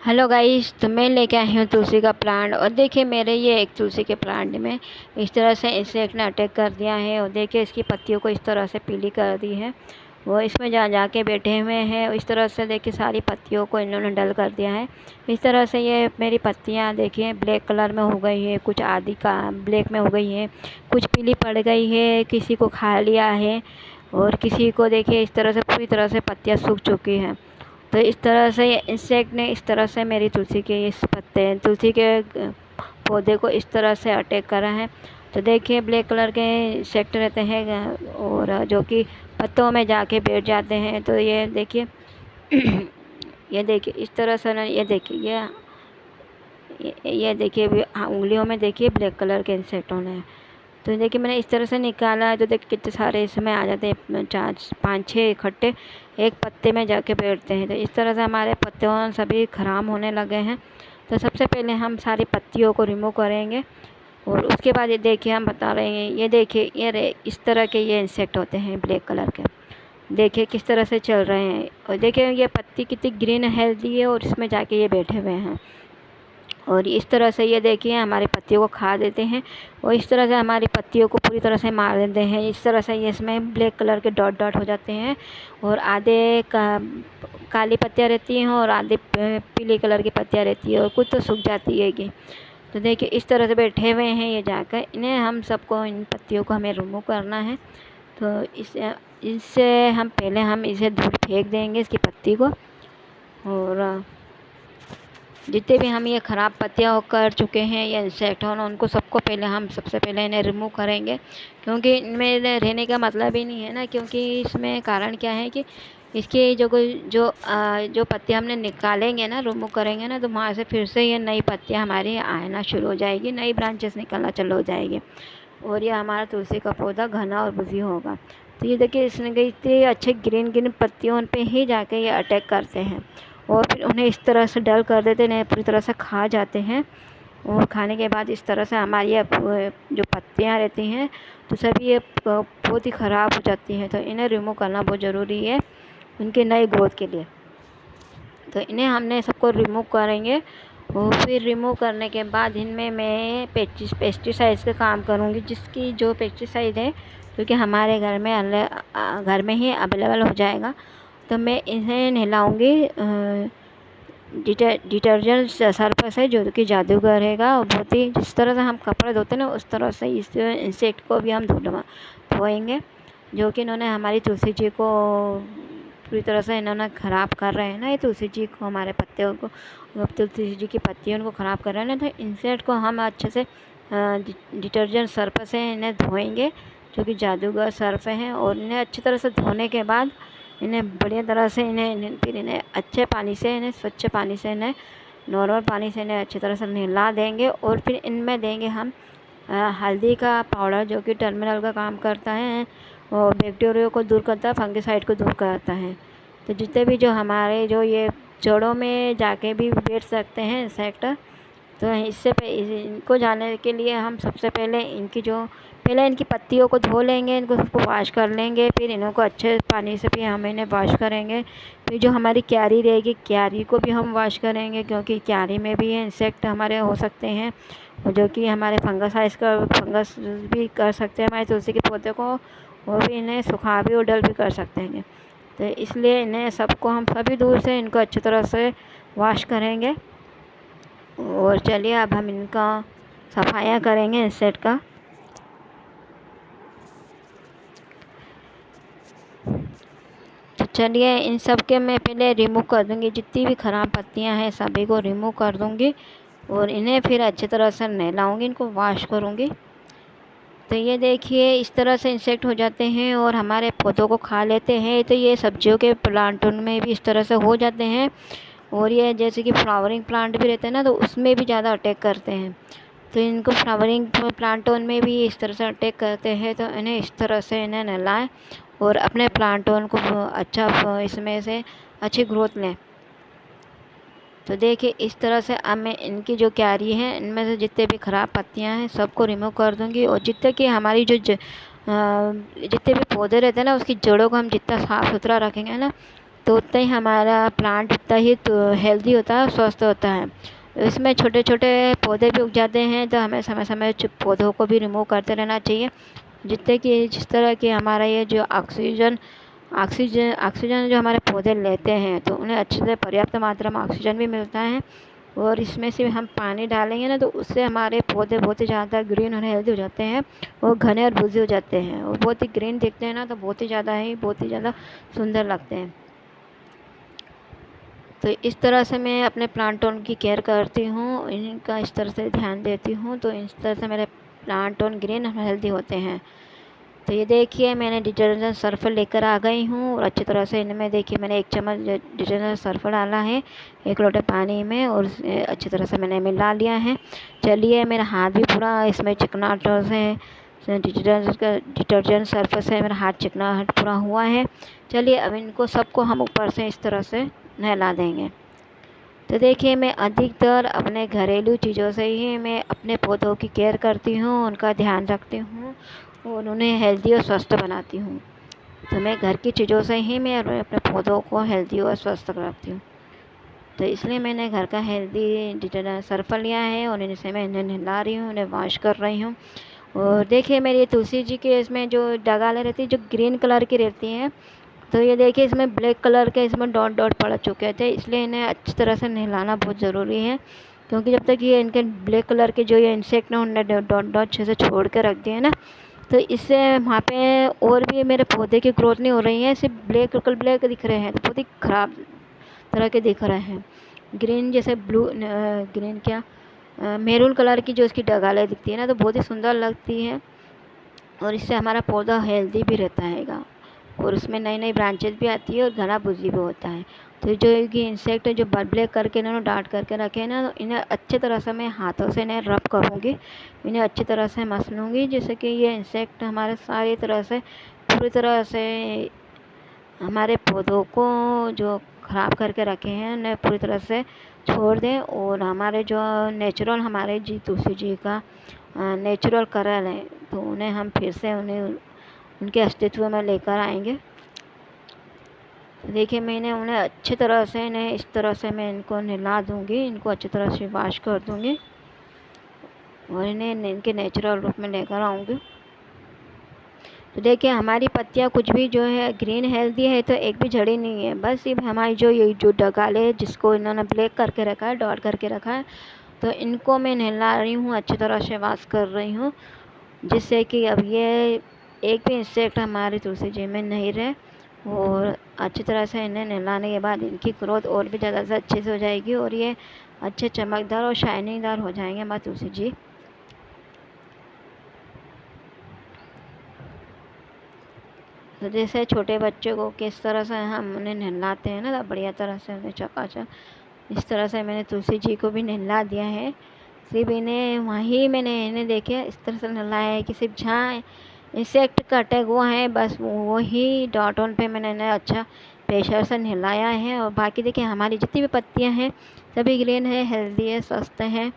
Hello guys, तो मैं लेके आई हूँ तुलसी का प्लांट। और देखिए मेरे ये एक तुलसी के प्लांट में इस तरह से इंसेक्ट ने अटैक कर दिया है। और देखिए इसकी पत्तियों को इस तरह से पीली कर दी है। वो इसमें जा जाके बैठे हुए हैं। इस तरह से देखिए सारी पत्तियों को इन्होंने डल कर दिया है। इस तरह से ये मेरी पत्तियाँ देखिए ब्लैक कलर में हो गई है, कुछ आधी का ब्लैक में हो गई है, कुछ पीली पड़ गई है, किसी को खा लिया है और किसी को देखिए इस तरह से पूरी तरह से पत्तियाँ सूख चुकी हैं। तो इस तरह से ये इंसेक्ट ने इस तरह से मेरी तुलसी के इस पत्ते तुलसी के पौधे को इस तरह से अटैक करा है। तो देखिए ब्लैक कलर के इंसेक्ट रहते हैं और जो कि पत्तों में जाके बैठ जाते हैं। तो ये देखिए ये देखिए इस तरह से ना, ये देखिए ये देखिए उंगलियों में देखिए ब्लैक कलर के इंसेक्ट होने हैं। तो देखिए मैंने इस तरह से निकाला है। तो देखिए कितने सारे इसमें आ जाते हैं, 4 5 6 इकट्ठे एक पत्ते में जाके बैठते हैं। तो इस तरह से हमारे पत्ते सभी खराब होने लगे हैं। तो सबसे पहले हम सारी पत्तियों को रिमूव करेंगे और उसके बाद ये देखिए हम बता रहे हैं। ये देखिए इस तरह के ये इंसेक्ट होते हैं ब्लैक कलर के। देखिए किस तरह से चल रहे हैं और देखिए ये पत्ती कितनी ग्रीन हेल्दी है और इसमें जाके ये बैठे हुए हैं। और इस तरह से ये देखिए हमारी पत्तियों को खा देते हैं और इस तरह से हमारी पत्तियों को पूरी तरह से मार देते हैं। इस तरह से ये इसमें ब्लैक कलर के डॉट डॉट हो जाते हैं और आधे काली पत्तियाँ रहती हैं और आधे पीले कलर की पत्तियाँ रहती है और कुछ तो सूख जाती है कि। तो देखिए इस तरह से बैठे हुए हैं ये जाकर। इन्हें हम सबको इन पत्तियों को हमें रिमूव करना है। तो इससे हम पहले इसे दूर फेंक देंगे इसकी पत्ती को। और जितने भी हम ये ख़राब पत्तियाँ कर चुके हैं या इंसेक्ट हो उनको सबको पहले हम सबसे पहले इन्हें रिमूव करेंगे, क्योंकि इनमें रहने का मतलब ही नहीं है ना। क्योंकि इसमें कारण क्या है कि इसके जो पत्तियाँ हमने निकालेंगे ना, रिमूव करेंगे ना, तो वहाँ से फिर से ये नई पत्तियाँ हमारी आना शुरू हो जाएगी, नई ब्रांचेस निकलना चालू हो जाएगी और ये हमारा तुलसी का पौधा घना और बुझी होगा। तो ये देखिए इसने गई इतनी अच्छे ग्रीन ग्रीन पत्तियों पे ही जाके ये अटैक करते हैं और फिर उन्हें इस तरह से डल कर देते हैं, इन्हें पूरी तरह से खा जाते हैं। और खाने के बाद इस तरह से हमारी ये जो पत्तियाँ रहती हैं तो सभी ये बहुत ही ख़राब हो जाती हैं। तो इन्हें रिमूव करना बहुत ज़रूरी है उनके नए ग्रोथ के लिए। तो इन्हें हमने सबको रिमूव करेंगे और फिर रिमूव करने के बाद इनमें मैं पेस्टिसाइड्स का काम करूँगी, जिसकी जो पेस्टिसाइड है क्योंकि हमारे घर में ही अवेलेबल हो जाएगा। तो मैं इन्हें नहलाऊँगी डिटर्जेंट सर्फ से, जो कि जादूगर रहेगा और बहुत ही जिस तरह से हम कपड़े धोते हैं ना उस तरह से इस इंसेक्ट को भी हम धोएंगे, जो कि इन्होंने हमारी तुलसी जी को पूरी तरह से इन्होंने ख़राब कर रहे हैं ना। ये तुलसी जी को हमारे पत्तियों को तुलसी जी की पत्तियों को ख़राब कर रहे हैं ना। तो इंसेक्ट को हम अच्छे से डिटर्जेंट सर्फ से इन्हें धोएंगे, जो कि जादूगर सर्फ हैं। और इन्हें अच्छी तरह से धोने के बाद इन्हें बढ़िया तरह से फिर इन्हें अच्छे पानी से, इन्हें स्वच्छ पानी से, इन्हें नॉर्मल पानी से इन्हें अच्छी तरह से नहला देंगे। और फिर इनमें देंगे हम हल्दी का पाउडर, जो कि टर्मिनल का काम करता है और बैक्टीरिया को दूर करता है, फंगिसाइड को दूर करता है। तो जितने भी जो हमारे जो ये जड़ों में जाके भी बैठ सकते हैं इंसेक्ट, तो इनको जाने के लिए हम सबसे पहले इनकी पत्तियों को धो लेंगे, इनको सबको वॉश कर लेंगे। फिर इनको अच्छे पानी से भी हम इन्हें वॉश करेंगे। फिर जो हमारी क्यारी रहेगी, क्यारी को भी हम वॉश करेंगे, क्योंकि क्यारी में भी इंसेक्ट हमारे हो सकते हैं जो कि हमारे फंगस भी कर सकते हैं हमारे तुलसी के पौधे को, और भी इन्हें सुखा भी और डल भी कर सकते हैं। तो इसलिए इन्हें सबको हम सभी दूर से इनको अच्छी तरह से वॉश करेंगे। और चलिए अब हम इनका सफाया करेंगे इंसेक्ट का। तो चलिए इन सब के मैं पहले रिमूव कर दूँगी, जितनी भी ख़राब पत्तियां हैं सभी को रिमूव कर दूँगी और इन्हें फिर अच्छी तरह से नहलाऊँगी, इनको वॉश करूँगी। तो ये देखिए इस तरह से इंसेक्ट हो जाते हैं और हमारे पौधों को खा लेते हैं। तो ये सब्जियों के प्लांटों में भी इस तरह से हो जाते हैं और ये जैसे कि फ्लावरिंग प्लांट भी रहते हैं ना, तो उसमें भी ज़्यादा अटैक करते हैं। तो इनको फ्लावरिंग प्लांटों में भी इस तरह से अटैक करते हैं। तो इन्हें इस तरह से इन्हें नहलाएं और अपने प्लांटों को अच्छा इसमें से अच्छी ग्रोथ लें। तो देखिए इस तरह से अब मैं इनकी जो क्यारी है इनमें से जितने भी ख़राब पत्तियां हैं सबको रिमूव कर दूंगी। और जितने कि हमारी जितने भी पौधे रहते हैं ना, उसकी जड़ों को हम जितना साफ़ सुथरा रखेंगे ना, तो उतना ही हमारा प्लांट उतना ही तो हेल्दी होता है, स्वस्थ होता है। इसमें छोटे छोटे पौधे भी उग जाते हैं, तो हमें समय समय पौधों को भी रिमूव करते रहना चाहिए, जिससे कि जिस तरह की हमारा ये जो ऑक्सीजन ऑक्सीजन ऑक्सीजन जो हमारे पौधे लेते हैं, तो उन्हें अच्छे से पर्याप्त मात्रा में ऑक्सीजन भी मिलता है। और इसमें से हम पानी डालेंगे ना, तो उससे हमारे पौधे बहुत ही ज़्यादा ग्रीन और हेल्दी हो जाते हैं, और घने और बुझे हो जाते हैं, और बहुत ही ग्रीन दिखते हैं ना, तो बहुत ही ज़्यादा सुंदर लगते हैं। तो इस तरह से मैं अपने प्लांटों की केयर करती हूँ, इनका इस तरह से ध्यान देती हूँ, तो इस तरह से मेरे प्लांटों ग्रीन और हेल्दी होते हैं। तो ये देखिए मैंने डिटर्जेंट सर्फ लेकर आ गई हूँ, और अच्छी तरह से इनमें देखिए मैंने 1 चम्मच डिटर्जेंट सर्फ डाला है 1 लोटे पानी में, और अच्छी तरह से मैंने मिला लिया है। चलिए मेरा हाथ भी पूरा इसमें चिकनाहट से डिटर्जेंट सर्फ से मेरा हाथ चिकनाहट पूरा हुआ है। चलिए अब इनको सबको हम ऊपर से इस तरह से नहला देंगे। तो देखिए मैं अधिकतर अपने घरेलू चीज़ों से ही मैं अपने पौधों की केयर करती हूँ, उनका ध्यान रखती हूँ, और उन्हें हेल्दी और स्वस्थ बनाती हूँ। तो मैं घर की चीज़ों से ही मैं अपने पौधों को हेल्दी और स्वस्थ रखती हूँ। तो इसलिए मैंने घर का हेल्दी डिटर्जेंट सर्फ लिया है, और इनसे मैं इन्हें नहला रही हूँ, उन्हें वॉश कर रही हूँ। और देखिए मेरी तुलसी जी के इसमें जो डगालें रहती है, जो ग्रीन कलर की रहती हैं, तो ये देखिए इसमें ब्लैक कलर के इसमें डॉट डॉट पड़ चुके थे, इसलिए इन्हें अच्छी तरह से नहलाना बहुत ज़रूरी है। क्योंकि जब तक ये इनके ब्लैक कलर के जो ये इंसेक्ट ना, उन्हें डॉट डॉट अच्छे से छोड़ के रख दिए ना, तो इससे वहाँ पे और भी मेरे पौधे की ग्रोथ नहीं हो रही है, सिर्फ ब्लैक ब्लैक दिख रहे हैं, तो बहुत ही ख़राब तरह के दिख रहे हैं। ग्रीन जैसे ग्रीन क्या मैरून कलर की जो इसकी डगालें दिखती है ना, तो बहुत ही सुंदर लगती है, और इससे हमारा पौधा हेल्दी भी रहता हैगा, और उसमें नई नई ब्रांचेस भी आती है, और घना बुझी भी होता है। तो जो कि इंसेक्ट जो ब्लैक करके इन्होंने डांट करके रखे हैं ना, तो इन्हें अच्छी तरह से मैं हाथों से इन्हें रब करूँगी, इन्हें अच्छी तरह से मसलूँगी, जिससे कि ये इंसेक्ट हमारे सारी तरह से पूरी तरह से हमारे पौधों को जो ख़राब करके रखे हैं उन्हें पूरी तरह से छोड़ दें, और हमारे जो नेचुरल हमारे जी तुलसी जी का नेचुरल कलर है, तो उन्हें हम फिर से उन्हें उनके अस्तित्व में लेकर आएंगे। देखिए मैंने उन्हें अच्छी तरह से इन्हें इस तरह से मैं इनको नहला दूँगी, इनको अच्छी तरह से वॉश कर दूँगी, और इन्हें इनके नेचुरल रूप में लेकर आऊँगी। तो देखिए हमारी पत्तियाँ कुछ भी जो है ग्रीन हेल्दी है, तो एक भी झड़ी नहीं है, बस सिर्फ हमारी जो ये जो डगाले है जिसको इन्होंने ब्लैक करके रखा है, डॉट करके रखा है, तो इनको मैं नहला रही हूँ, अच्छी तरह से वॉश कर रही हूँ, जिससे कि अब ये एक भी इंसेक्ट हमारी तुलसी जी में नहीं रहे, और अच्छी तरह से इन्हें नहलाने के बाद इनकी ग्रोथ और भी ज़्यादा से अच्छे से हो जाएगी, और ये अच्छे चमकदार और शाइनिंगदार हो जाएंगे हमारी तुलसी जी। तो जैसे छोटे बच्चों को किस तरह से हम उन्हें नहलाते हैं ना, तो बढ़िया तरह से उन्हें चकाचक इस तरह से मैंने तुलसी जी को भी नहला दिया है। सिर्फ इन्हें वहीं मैंने इन्हें देखे इस तरह से नहलाया है कि सिर्फ जहाँ इंसेक्ट का अटैक हुआ है, बस वही डॉटों पे मैंने इन्हें अच्छा प्रेशर से नहलाया है, और बाकी देखिए हमारी जितनी भी पत्तियाँ हैं सभी ग्रीन है, हेल्दी है, स्वस्थ हैं,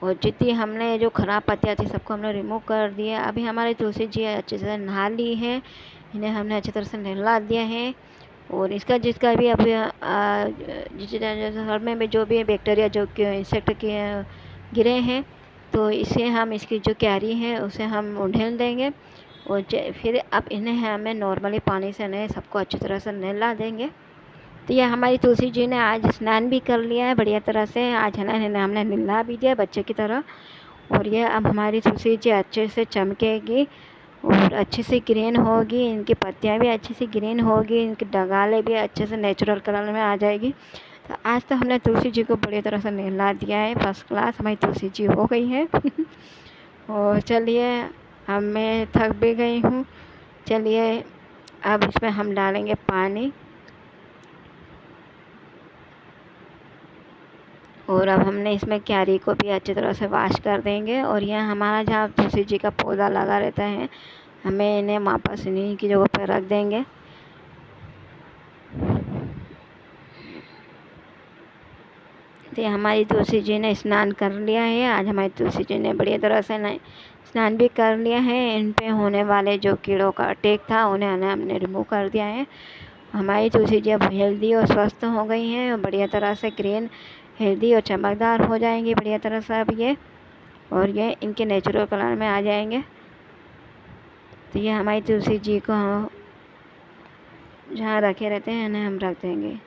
और जितनी हमने जो ख़राब पत्तियाँ थी सबको हमने रिमूव कर दिया। अभी हमारी तुलसी जी अच्छे से नहा ली है, इन्हें हमने अच्छी तरह से नहला दिया है, और इसका जिसका भी अभी जिस घर में भी जो भी बैक्टीरिया जो इंसेक्ट के गिरे हैं, तो इसे हम इसकी जो क्यारी है उसे हम उंडेल देंगे, और फिर अब इन्हें हमें नॉर्मली पानी से इन्हें सबको अच्छी तरह से नहला देंगे। तो ये हमारी तुलसी जी ने आज स्नान भी कर लिया है बढ़िया तरह से, आज है ना हमने नहला भी दिया बच्चे की तरह, और ये अब हमारी तुलसी जी अच्छे से चमकेगी, और अच्छे से ग्रीन होगी, इनकी पत्तियाँ भी अच्छी सी ग्रीन होगी, इनके डगाले भी अच्छे से नेचुरल कलर में आ जाएगी। तो आज तो हमने तुलसी जी को बढ़िया तरह से नहला दिया है, फर्स्ट क्लास हमारी तुलसी जी हो गई है। और चलिए अब मैं थक भी गई हूँ, चलिए अब इसमें हम डालेंगे पानी, और अब हमने इसमें क्यारी को भी अच्छी तरह से वॉश कर देंगे, और यह हमारा जहाँ तुलसी जी का पौधा लगा रहता है, हमें इन्हें वापस इन्हीं की जगह पर रख देंगे। तो हमारी तुलसी जी ने स्नान कर लिया है, आज हमारी तुलसी जी ने बढ़िया तरह से स्नान भी कर लिया है। इन पे होने वाले जो कीड़ों का अटैक था उन्हें हमने रिमूव कर दिया है। हमारी तुलसी जी अब हेल्दी और स्वस्थ हो गई हैं और बढ़िया तरह से ग्रीन हेल्दी और चमकदार हो जाएंगी बढ़िया तरह से अब ये, और ये इनके नेचुरल कलर में आ जाएंगे। तो ये हमारी तुलसी जी को जहाँ रखे रहते हैं इन्हें हम रख देंगे।